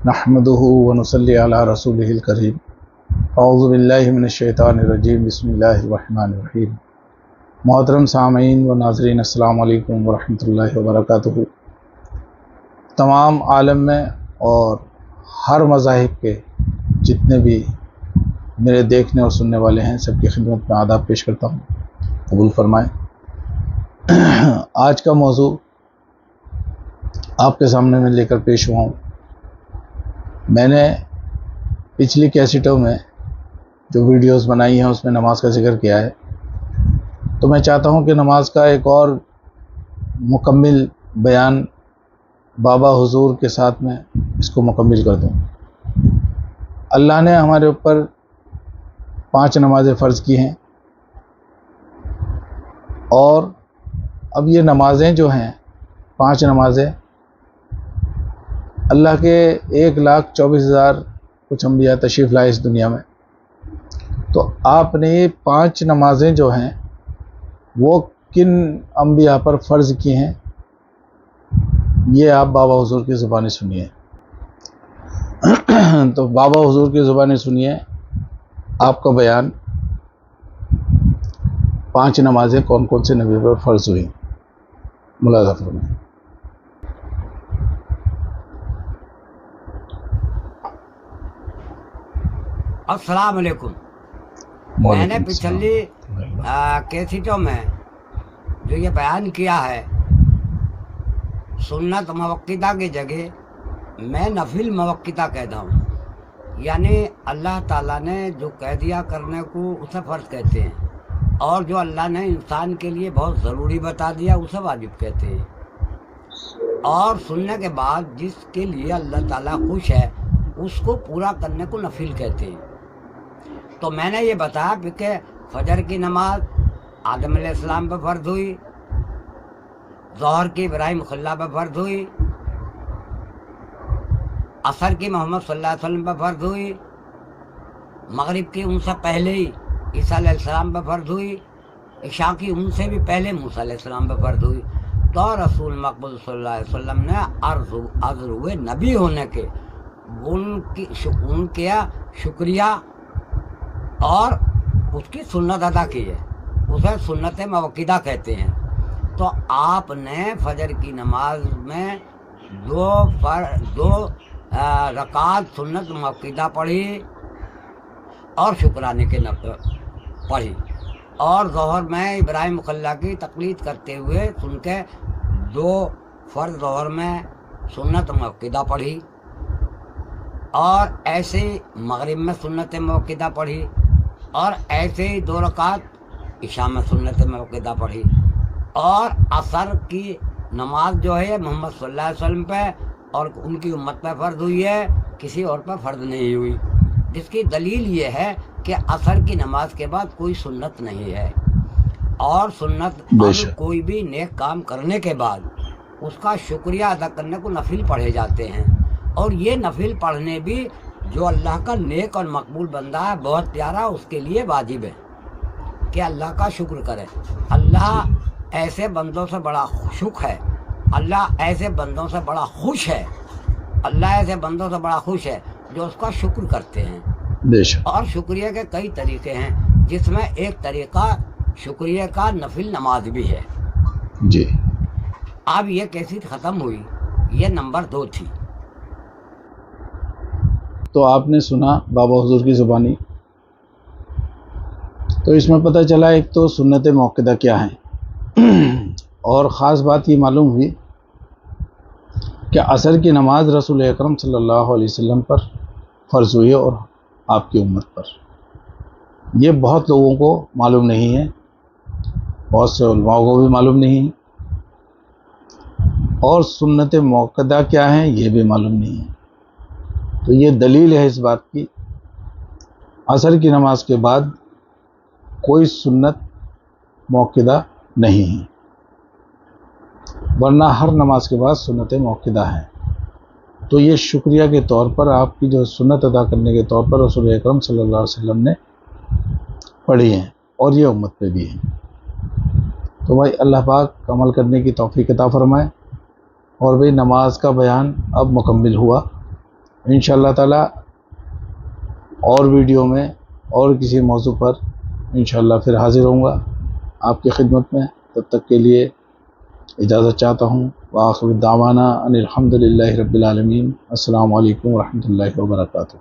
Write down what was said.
نحمده ونصلی علی رسولہ الکریم اعوذ باللہ من الشیطان الرجیم بسم اللہ الرحمن الرحیم۔ محترم سامعین و ناظرین، السلام علیکم ورحمۃ اللہ وبرکاتہ۔ تمام عالم میں اور ہر مذاہب کے جتنے بھی میرے دیکھنے اور سننے والے ہیں، سب کی خدمت میں آداب پیش کرتا ہوں، قبول فرمائیں۔ آج کا موضوع آپ کے سامنے میں لے کر پیش ہوا ہوں۔ میں نے پچھلی کیسٹوں میں جو ویڈیوز بنائی ہیں اس میں نماز کا ذکر کیا ہے، تو میں چاہتا ہوں کہ نماز کا ایک اور مکمل بیان بابا حضور کے ساتھ میں اس کو مکمل کر دوں۔ اللہ نے ہمارے اوپر 5 نمازیں فرض کی ہیں، اور اب یہ نمازیں جو ہیں 5 نمازیں اللہ کے 1,24,000 کچھ انبیاء تشریف لائے اس دنیا میں، تو آپ نے یہ 5 نمازیں جو ہیں وہ کن انبیاء پر فرض کی ہیں، یہ آپ بابا حضور کی زبانی سنیے۔ تو بابا حضور کی زبانی سنیے آپ کا بیان، 5 نمازیں کون کون سے نبی پر فرض ہوئی، ملاحظہ فرمائیں۔ السلام علیکم۔ میں نے پچھلی کیسٹوں میں جو یہ بیان کیا ہے، سنت موقتہ کی جگہ میں نفل موقتہ کہتا ہوں، یعنی اللہ تعالیٰ نے جو کہہ دیا کرنے کو اسے فرض کہتے ہیں، اور جو اللہ نے انسان کے لیے بہت ضروری بتا دیا اسے واجب کہتے ہیں، اور سننے کے بعد جس کے لیے اللہ تعالیٰ خوش ہے اس کو پورا کرنے کو نفل کہتے ہیں۔ تو میں نے یہ بتایا کہ فجر کی نماز آدم علیہ السلام پہ فرض ہوئی، ظہر کی ابراہیم خلیل اللہ پہ فرض ہوئی، عصر کی محمد صلی اللہ علیہ وسلم پہ فرض ہوئی، مغرب کی ان سے پہلے ہی عیسیٰ علیہ السلام پہ فرض ہوئی، عشاء کی ان سے بھی پہلے موسیٰ علیہ السلام پہ فرض ہوئی۔ تو رسول مقبول صلی اللہ علیہ وسلم نے عرض ہوئے نبی ہونے کے ان کا شکریہ اور اس کی سنت ادا کی ہے، اسے سنت موقدہ کہتے ہیں۔ تو آپ نے فجر کی نماز میں دو رکعت سنت موقدہ پڑھی اور شکرانے کے پڑھی، اور ظہر میں ابراہیم خلیل اللہ کی تقلید کرتے ہوئے سن کے 2 فرض ظہر میں سنت موقدہ پڑھی، اور ایسے ہی مغرب میں سنت موقدہ پڑھی، اور ایسے ہی 2 رکعت عشاء میں سنت موقدہ پڑھی، اور عصر کی نماز جو ہے محمد صلی اللہ علیہ وسلم پہ اور ان کی امت پہ فرض ہوئی ہے، کسی اور پہ فرض نہیں ہوئی، جس کی دلیل یہ ہے کہ عصر کی نماز کے بعد کوئی سنت نہیں ہے، اور سنت کوئی بھی نیک کام کرنے کے بعد اس کا شکریہ ادا کرنے کو نفل پڑھے جاتے ہیں، اور یہ نفل پڑھنے بھی جو اللہ کا نیک اور مقبول بندہ ہے بہت پیارا، اس کے لیے واجب ہے کہ اللہ کا شکر کرے۔ اللہ ایسے بندوں سے بڑا خوش ہے، اللہ ایسے بندوں سے بڑا خوش ہے، اللہ ایسے بندوں سے بڑا خوش ہے جو اس کا شکر کرتے ہیں۔ اور شکریہ کے کئی طریقے ہیں، جس میں ایک طریقہ شکریہ کا نفل نماز بھی ہے۔ جی، اب یہ کیسٹ ختم ہوئی، یہ نمبر 2 تھی۔ تو آپ نے سنا بابا حضور کی زبانی، تو اس میں پتہ چلا ایک تو سنت موقدہ کیا ہیں، اور خاص بات یہ معلوم ہوئی کہ عصر کی نماز رسول اکرم صلی اللہ علیہ وسلم پر فرض ہوئی اور آپ کی امت پر۔ یہ بہت لوگوں کو معلوم نہیں ہے، بہت سے علماء کو بھی معلوم نہیں ہے، اور سنت موقدہ کیا ہیں یہ بھی معلوم نہیں ہے۔ تو یہ دلیل ہے اس بات کی، عصر کی نماز کے بعد کوئی سنت موقدہ نہیں ہے، ورنہ ہر نماز کے بعد سنت موقدہ ہیں۔ تو یہ شکریہ کے طور پر آپ کی جو سنت ادا کرنے کے طور پر رسول اکرم صلی اللہ علیہ وسلم نے پڑھی ہیں، اور یہ امت پہ بھی ہیں۔ تو بھائی اللہ پاک عمل کرنے کی توفیق عطا فرمائے، اور بھئی نماز کا بیان اب مکمل ہوا، انشاءاللہ تعالی اور ویڈیو میں اور کسی موضوع پر انشاءاللہ پھر حاضر ہوں گا آپ کی خدمت میں. تب تک کے لیے اجازت چاہتا ہوں. وآخر دعوانا ان الحمد للہ رب العالمین. السلام علیکم ورحمۃ اللہ وبرکاتہ.